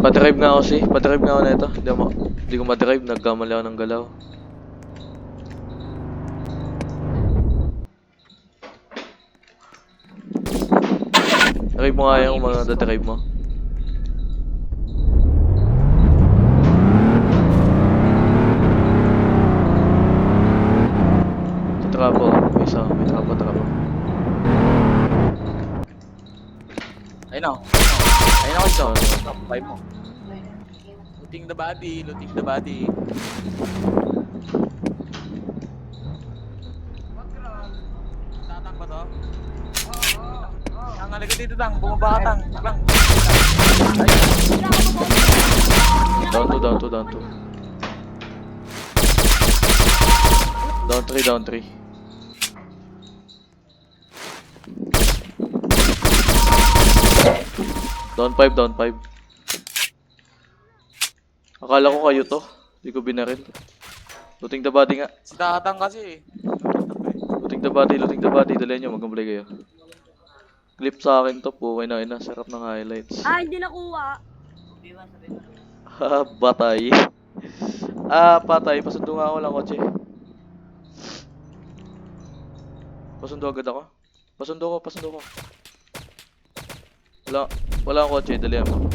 Pa-drive nga ako pa-drive nga ako na ito. Hindi ko ma-drive, nagkamali ako ng galaw. Drive mo nga yung mga drive mo. Sa trapo, may trapo. Ayun ako. Ayun ako ito. Top 5 mo. Looting the body. Tatang ba to? Ang halika dito tang, bumaba ka tang. Lang. Down 2. Down 3. Down 5. Akala ko kayo to. Hindi ko binaril. Looting the body nga. Si Tatang kasi. Looting the body. Dali nyo, mag-complay kayo. Clip sa akin to po. Ina. Sarap ng highlights. Hindi nakuha. Batay. Patay. Pasundo nga ako lang, kotse. Pasundo agad ako. Pasundo ko. Wala akong kotse. Dali mo.